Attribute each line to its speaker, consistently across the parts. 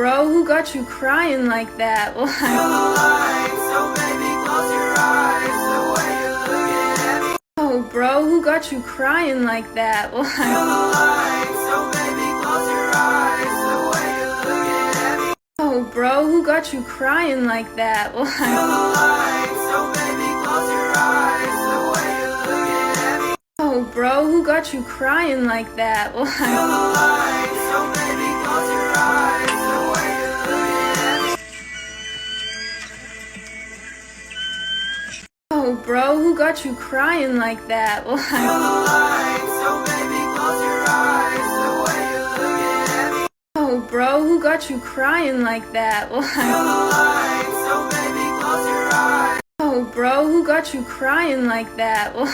Speaker 1: bro, who got you crying like that? Like,
Speaker 2: So maybe close your eyes. The way you look at me.
Speaker 1: oh, bro, who got you crying like that? Like,
Speaker 2: So maybe close your eyes. The way you look at me.
Speaker 1: oh, bro, who got you crying like that? Like,
Speaker 2: So maybe close your eyes. The way you look at me.
Speaker 1: oh, bro, who got you crying like that? Like,
Speaker 2: So maybe close your eyes. The way you look at me.
Speaker 1: oh, bro, who got you crying like that? Like,
Speaker 2: So maybe close your eyes. The way you look at me.
Speaker 1: oh, bro, who got you crying like that? Like,
Speaker 2: So maybe close your eyes.
Speaker 1: oh, bro, who got you crying like that? Like,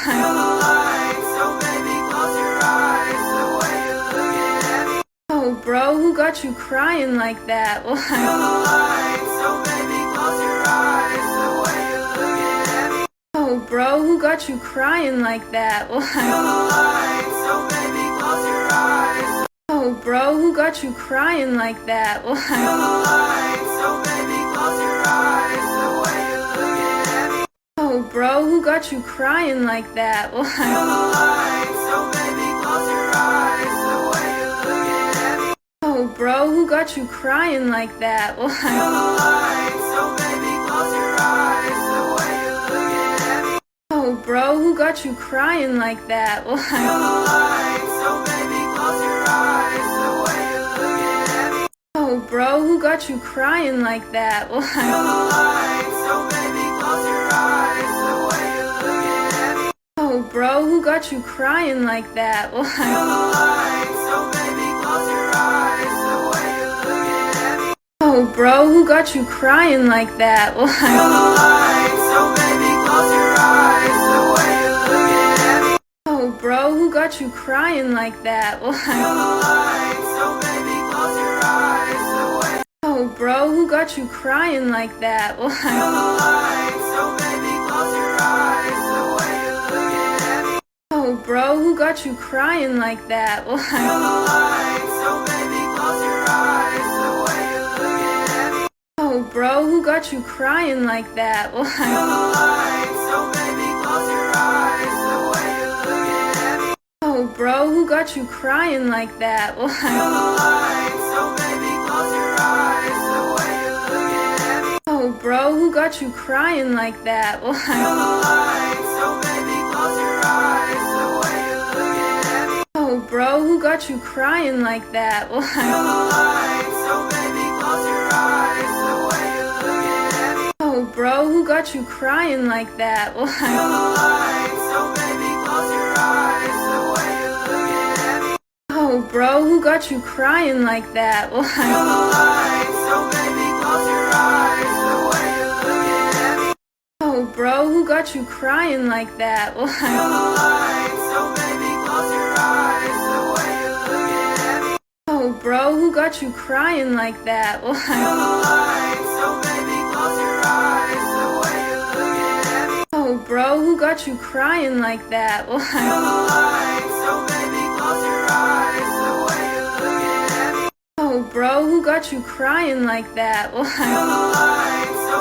Speaker 2: So maybe close your eyes. The way you look at me.
Speaker 1: oh, bro, who got you crying like that? Like,
Speaker 2: So maybe close your eyes. The way you look at me.
Speaker 1: oh, bro, who got you crying like that? Like,
Speaker 2: So maybe close your eyes.
Speaker 1: oh, bro, who got you crying like that? Like,
Speaker 2: So maybe close your eyes. The way you look at me.
Speaker 1: oh, bro, who got you crying like that? Like,
Speaker 2: So maybe close your eyes. The way you look at me.
Speaker 1: oh, bro, who got you crying like that? Like,
Speaker 2: So maybe close your eyes. The way you look at me.
Speaker 1: oh, bro, who got you crying like that? Like,
Speaker 2: So maybe close your eyes. The way you look at me.
Speaker 1: oh, bro, who got you crying like that? Like,
Speaker 2: So maybe close your eyes. The way you look at me.
Speaker 1: oh, bro, who got you crying like that? Like,
Speaker 2: So maybe close your eyes. The way you look at me.
Speaker 1: oh, bro, who got you crying like that? Like,
Speaker 2: So maybe close your eyes. The way you look at me.
Speaker 1: oh, bro, who got you crying like that? Like,
Speaker 2: So maybe close your eyes. The way.
Speaker 1: oh, bro, who got you crying like that? Like,
Speaker 2: So maybe close your eyes. The way you look at me.
Speaker 1: oh, bro, who got you crying like that? Like,
Speaker 2: So maybe close your eyes. The way you look at me.
Speaker 1: oh, bro, who got you crying like that? Like,
Speaker 2: So maybe close your eyes. The way you look at me.
Speaker 1: oh, bro, who got you crying like that? Like,
Speaker 2: So maybe close your eyes. The way you look at me.
Speaker 1: oh, bro, who got you crying like that? Like,
Speaker 2: So maybe close your eyes. The way you look at me.
Speaker 1: oh, bro, who got you crying like that? Like,
Speaker 2: So maybe close your eyes. The way you look at me.
Speaker 1: oh, bro, who got you crying like that? Like,
Speaker 2: So maybe close your eyes. The way you look at me.
Speaker 1: oh, bro, who got you crying like that? Like,
Speaker 2: So maybe close your eyes. The way you look at me.
Speaker 1: oh, bro, who got you crying like that? Like,
Speaker 2: So maybe close your eyes. The way you look at me.
Speaker 1: oh, bro, who got you crying like that? Like,
Speaker 2: So maybe close your eyes. The way you look at me.
Speaker 1: oh, bro, who got you crying like that? Like,
Speaker 2: So maybe close your eyes. The way you look at me.
Speaker 1: oh, bro, who got you crying like that? Like,
Speaker 2: So